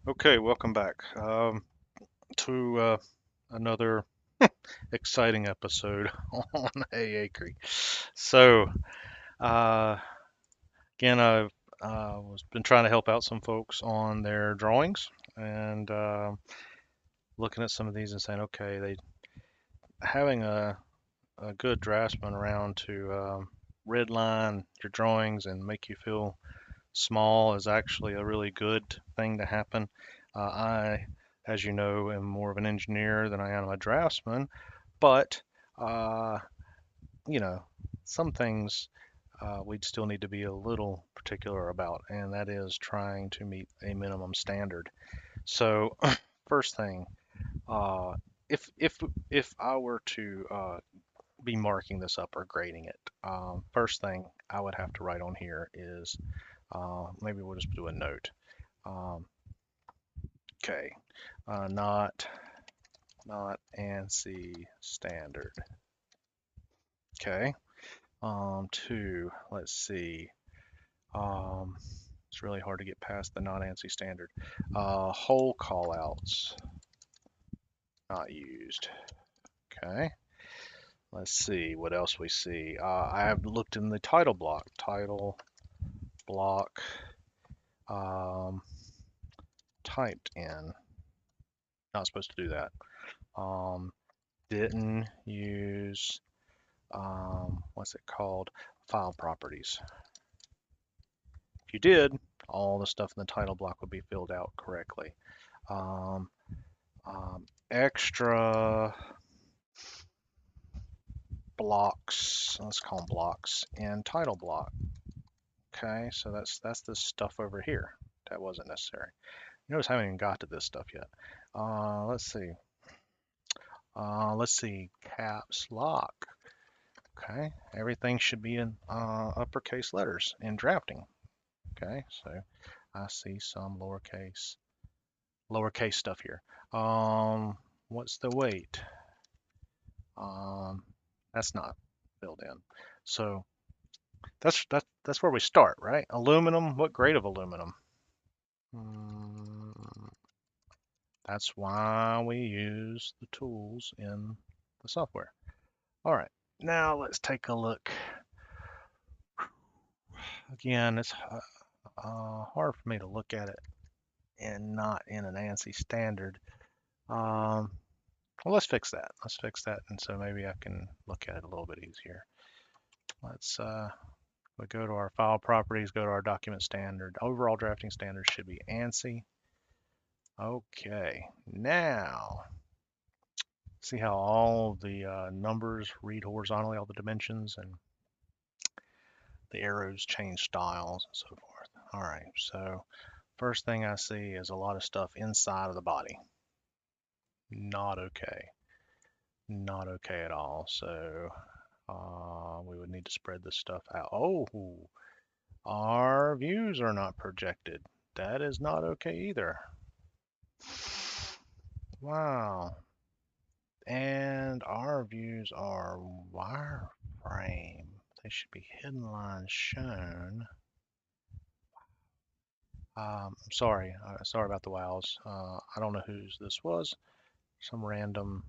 Okay, welcome back to another exciting episode on AA Creek. So, uh, again, I've was been trying to help out some folks on their drawings and looking at some of these and saying, okay, they having a good draftsman around to redline your drawings and make you feel small is actually a really good thing to happen. I, as you know, am more of an engineer than I am a draftsman, but uh, you know, some things we'd still need to be a little particular about, and that is trying to meet a minimum standard. So, first thing, uh, if I were to be marking this up or grading it, first thing I would have to write on here is maybe we'll just do a note. Um, okay, not ANSI standard. Okay. Two, let's see. Um, it's really hard to get past the not ANSI standard. Whole callouts not used. Okay. Let's see what else we see. I have looked in the title block. Title block um, typed in. Not supposed to do that. Um, didn't use what's it called? File properties. If you did, all the stuff in the title block would be filled out correctly. Um, extra blocks, let's call them blocks, in title block. Okay, so that's this stuff over here. That wasn't necessary. Notice I haven't even got to this stuff yet. Let's see. Let's see. Caps lock. Okay, everything should be in uppercase letters in drafting. Okay, so I see some lowercase stuff here. What's the weight? Um, that's not filled in. So that's where we start, right? Aluminum. What grade of aluminum? Mm, that's why we use the tools in the software. All right. Now let's take a look. Again, it's hard for me to look at it and not in an ANSI standard. Um, well, let's fix that. Let's fix that, and so maybe I can look at it a little bit easier. Let's we go to our file properties, go to our document standard. Overall drafting standard should be ANSI. Okay, now see how all the numbers read horizontally, all the dimensions, and the arrows change styles and so forth. All right, so first thing I see is a lot of stuff inside of the body. Not okay. Not okay at all. So we would need to spread this stuff out. Oh, our views are not projected. That is not okay either. Wow. And our views are wireframe. They should be hidden lines shown. Sorry, sorry about the wows. I don't know whose this was. Some random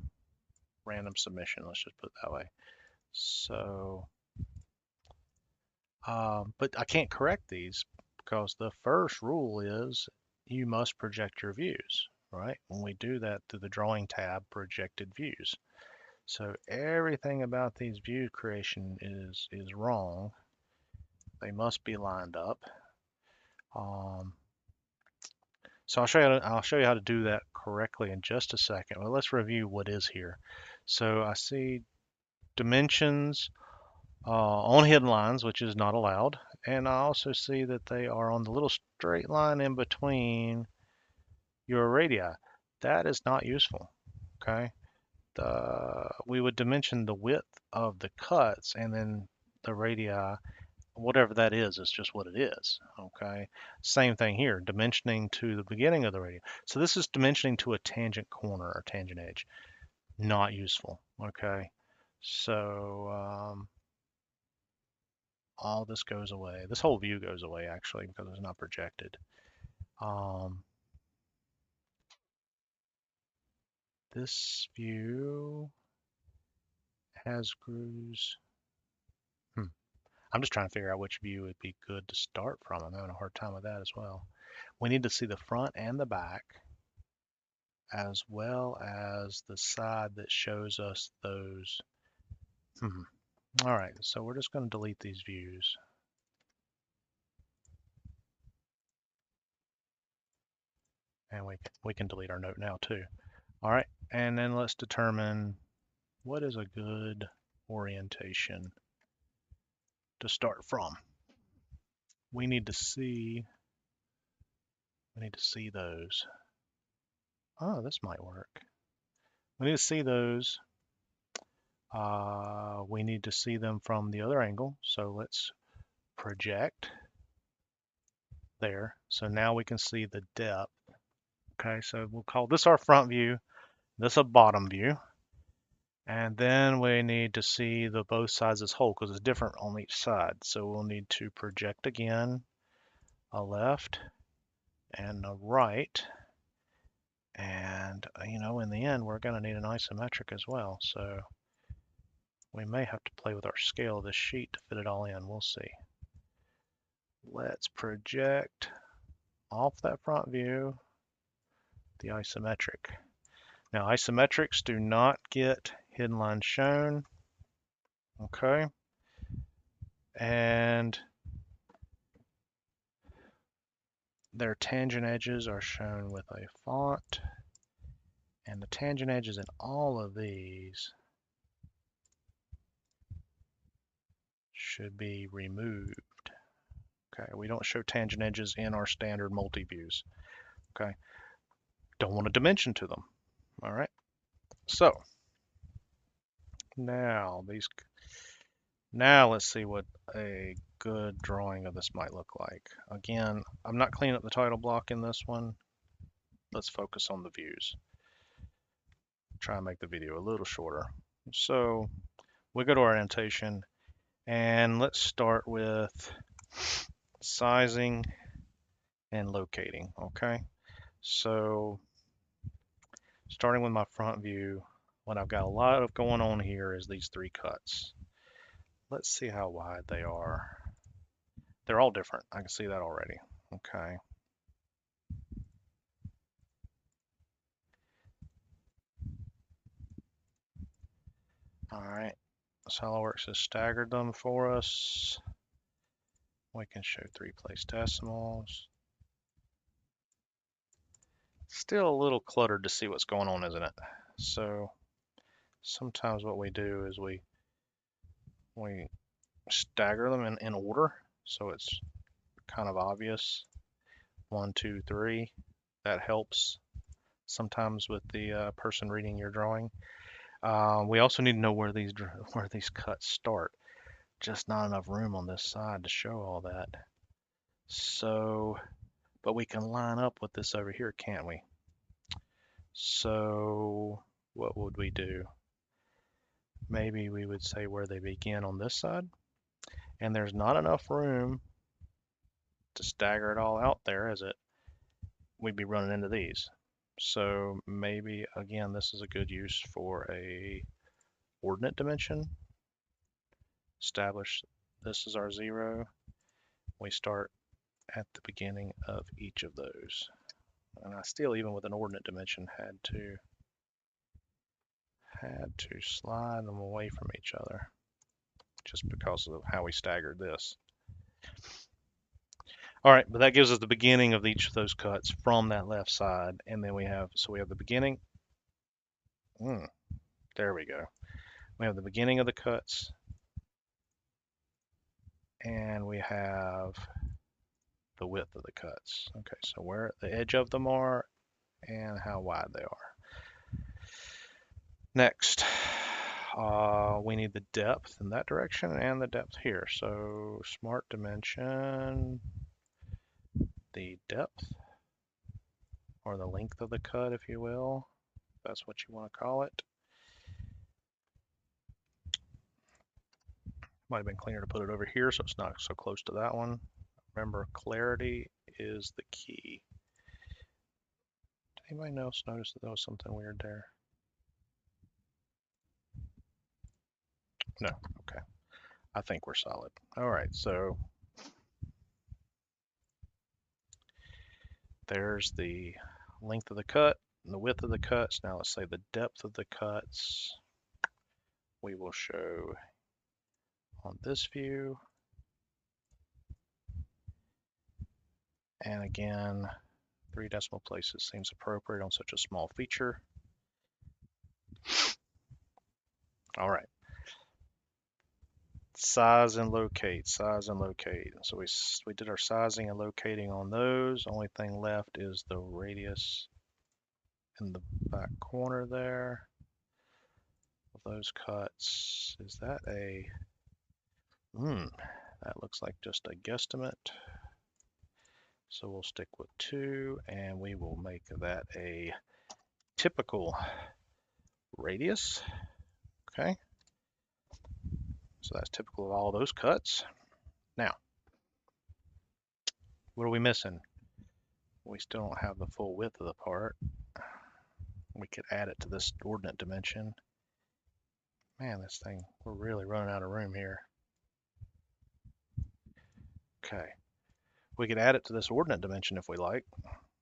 submission. Let's just put it that way. So, but I can't correct these because the first rule is you must project your views, right? When we do that through the drawing tab, projected views. So everything about these view creation is wrong. They must be lined up. Um, so I'll show you how to do that correctly in just a second. Well, let's review what is here. So I see dimensions on hidden lines, which is not allowed, and I also see that they are on the little straight line in between your radii. That is not useful. Okay, we would dimension the width of the cuts, and then the radii, whatever that is just what it is. Okay, same thing here, dimensioning to the beginning of the radii. So this is dimensioning to a tangent corner or tangent edge. Not useful. Okay, so all this goes away. This whole view goes away actually because it's not projected. Um, This view has grooves. I'm just trying to figure out which view would be good to start from. I'm having a hard time with that as well. We need to see the front and the back, as well as the side that shows us those. All right, so we're just going to delete these views. And we can delete our note now too. All right, and then let's determine what is a good orientation to start from. We need to see those. Oh, this might work. We need to see those. We need to see them from the other angle. So let's project there. So now we can see the depth. Okay, so we'll call this our front view, this a bottom view. And then we need to see the both sides as whole because it's different on each side. So we'll need to project again, a left and a right. And, in the end, we're going to need an isometric as well. So we may have to play with our scale of this sheet to fit it all in. We'll see. Let's project off that front view the isometric. Now, isometrics do not get hidden lines shown. Okay. And their tangent edges are shown with a font. And the tangent edges in all of these should be removed. Okay, we don't show tangent edges in our standard multi-views. Okay, don't want a dimension to them. All right, so now let's see what a good drawing of this might look like. Again, I'm not cleaning up the title block in this one. Let's focus on the views. Try and make the video a little shorter. So we go to orientation and let's start with sizing and locating. Okay, so starting with my front view, what I've got a lot of going on here is these three cuts. Let's see how wide they are. They're all different. I can see that already. Okay. All right. SolidWorks has staggered them for us. We can show 3-place decimals. Still a little cluttered to see what's going on, isn't it? So sometimes what we do is we stagger them in order, so it's kind of obvious. 1, 2, 3. That helps sometimes with the person reading your drawing. We also need to know where these cuts start. Just not enough room on this side to show all that. So, but we can line up with this over here, can't we? So what would we do? Maybe we would say where they begin on this side. And there's not enough room to stagger it all out there, is it? We'd be running into these. So maybe, again, this is a good use for a ordinate dimension. Establish this is our 0. We start at the beginning of each of those. And I still, even with an ordinate dimension, had to slide them away from each other just because of how we staggered this. All right, but that gives us the beginning of each of those cuts from that left side. And then we have the beginning. There we go. We have the beginning of the cuts. And we have the width of the cuts. Okay, so where the edge of them are and how wide they are. Next, we need the depth in that direction and the depth here. So smart dimension, the depth or the length of the cut, if you will. That's what you want to call it. Might have been cleaner to put it over here so it's not so close to that one. Remember, clarity is the key. Did anybody else notice that there was something weird there? No, okay. I think we're solid. All right, so there's the length of the cut and the width of the cuts. Now let's say the depth of the cuts we will show on this view. And again, 3 decimal places seems appropriate on such a small feature. All right. Size and locate, size and locate. So we did our sizing and locating on those. Only thing left is the radius in the back corner there of those cuts. Is that a, that looks like just a guesstimate. So we'll stick with 2 and we will make that a typical radius. Okay. So that's typical of all those cuts. Now, what are we missing? We still don't have the full width of the part. We could add it to this ordinate dimension. Man, this thing, we're really running out of room here. Okay. We could add it to this ordinate dimension if we like.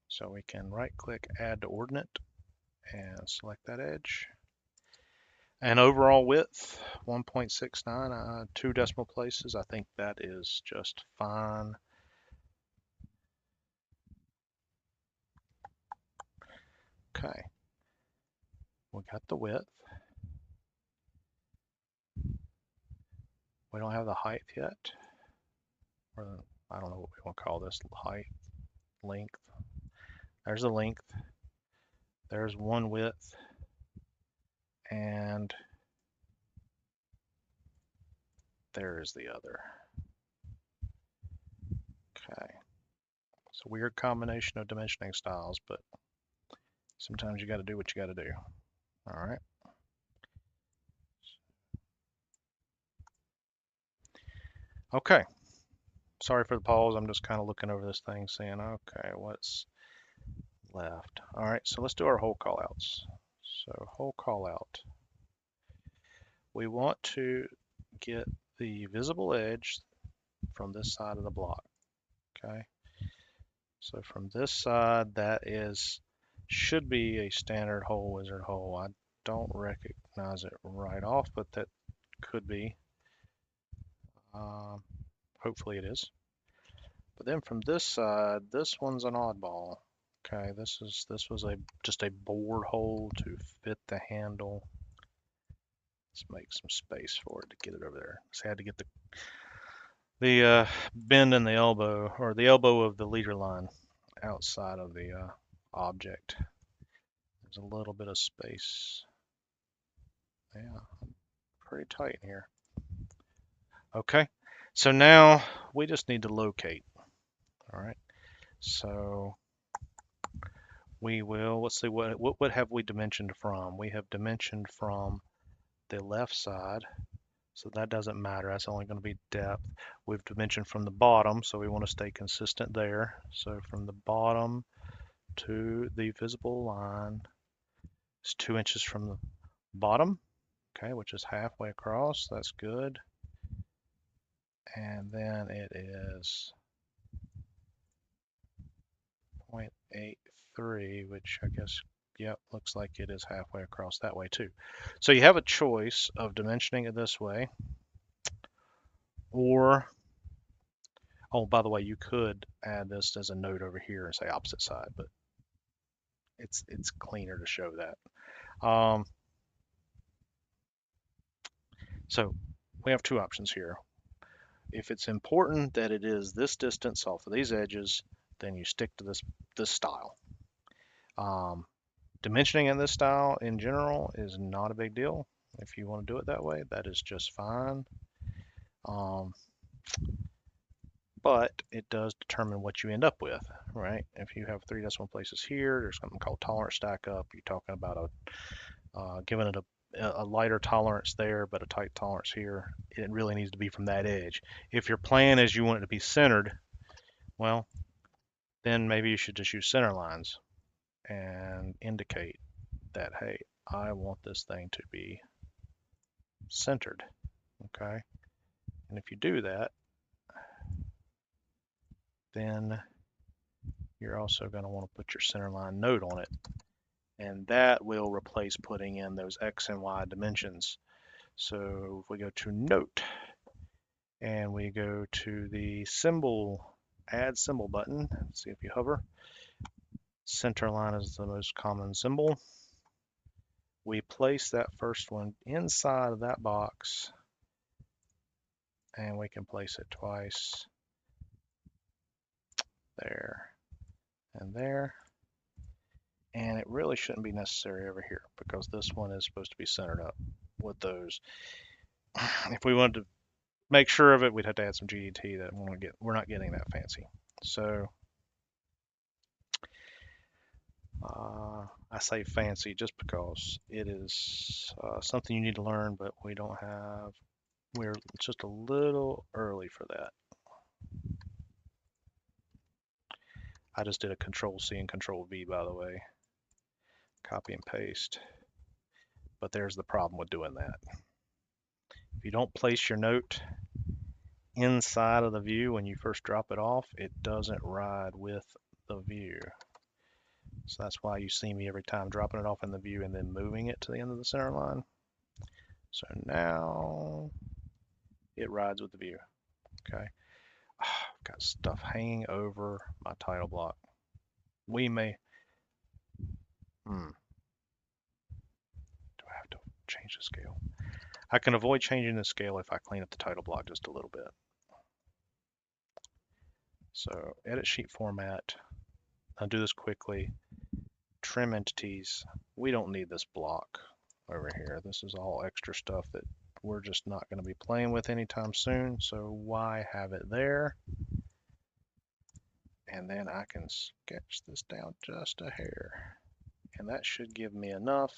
So we can right click, add to ordinate, and select that edge. And overall width, 1.69, 2 decimal places. I think that is just fine. Okay. We got the width. We don't have the height yet. Or I don't know what we want to call this, height, length. There's the length. There's one width. And there is the other. Okay. It's a weird combination of dimensioning styles, but sometimes you got to do what you got to do. All right. Okay. Sorry for the pause. I'm just kind of looking over this thing saying, okay, what's left? All right, so let's do our hole callouts. So hole callout. We want to get the visible edge from this side of the block. Okay. So from this side, that should be a standard hole wizard hole. I don't recognize it right off, but that could be. Hopefully it is. But then from this side, this one's an oddball. Okay, this was just a bored hole to fit the handle. Let's make some space for it to get it over there. So I had to get the bend in the elbow, or the elbow of the leader line outside of the object. There's a little bit of space. Yeah, pretty tight here. Okay, so now we just need to locate. All right, so we will, let's see, what have we dimensioned from? We have dimensioned from the left side, so that doesn't matter. That's only going to be depth. We've dimensioned from the bottom, so we want to stay consistent there. So from the bottom to the visible line is 2 inches from the bottom, okay, which is halfway across. That's good. And then it is 0.83, which I guess, yep, looks like it is halfway across that way too. So you have a choice of dimensioning it this way, or, oh, by the way, you could add this as a note over here and say opposite side, but it's cleaner to show that. So we have 2 options here. If it's important that it is this distance off of these edges, then you stick to this style. Dimensioning in this style in general is not a big deal. If you want to do it that way, that is just fine. But it does determine what you end up with, right? If you have 3 decimal places here, there's something called tolerance stack up. You're talking about giving it a lighter tolerance there, but a tight tolerance here. It really needs to be from that edge. If your plan is you want it to be centered, well, then maybe you should just use center lines and indicate that, hey, I want this thing to be centered. okay? And if you do that, then you're also going to want to put your centerline note on it. And that will replace putting in those X and Y dimensions. So if we go to note and we go to the symbol, add symbol button, see if you hover, centerline is the most common symbol. We place that first one inside of that box and we can place it twice there and there. And it really shouldn't be necessary over here because this one is supposed to be centered up with those. If we wanted to make sure of it, we'd have to add some GDT that we're not getting that fancy. So I say fancy just because it is something you need to learn, but we're just a little early for that. I just did a Control C and Control V, by the way. Copy and paste. But there's the problem with doing that. If you don't place your note inside of the view when you first drop it off, it doesn't ride with the view. So that's why you see me every time dropping it off in the view and then moving it to the end of the center line. So now it rides with the view. Okay. I've got stuff hanging over my title block. We may, do I have to change the scale? I can avoid changing the scale if I clean up the title block just a little bit. So edit sheet format. I'll do this quickly. Trim entities. We don't need this block over here. This is all extra stuff that we're just not going to be playing with anytime soon. So why have it there? And then I can sketch this down just a hair. And that should give me enough.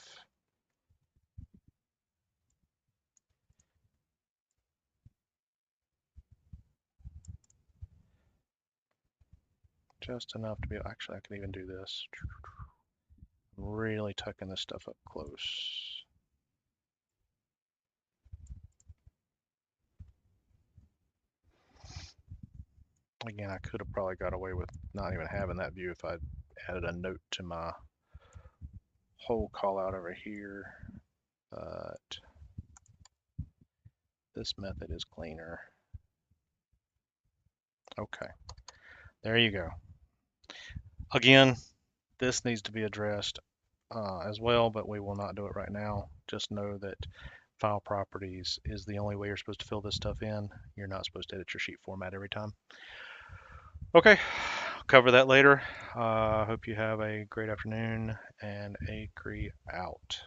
Just enough to be, actually I can even do this. Really tucking this stuff up close. Again, I could have probably got away with not even having that view if I'd added a note to my whole call out over here, but this method is cleaner. Okay, there you go. Again, this needs to be addressed as well, but we will not do it right now. Just know that file properties is the only way you're supposed to fill this stuff in. You're not supposed to edit your sheet format every time. Okay, I'll cover that later. Hope you have a great afternoon, and Acre out.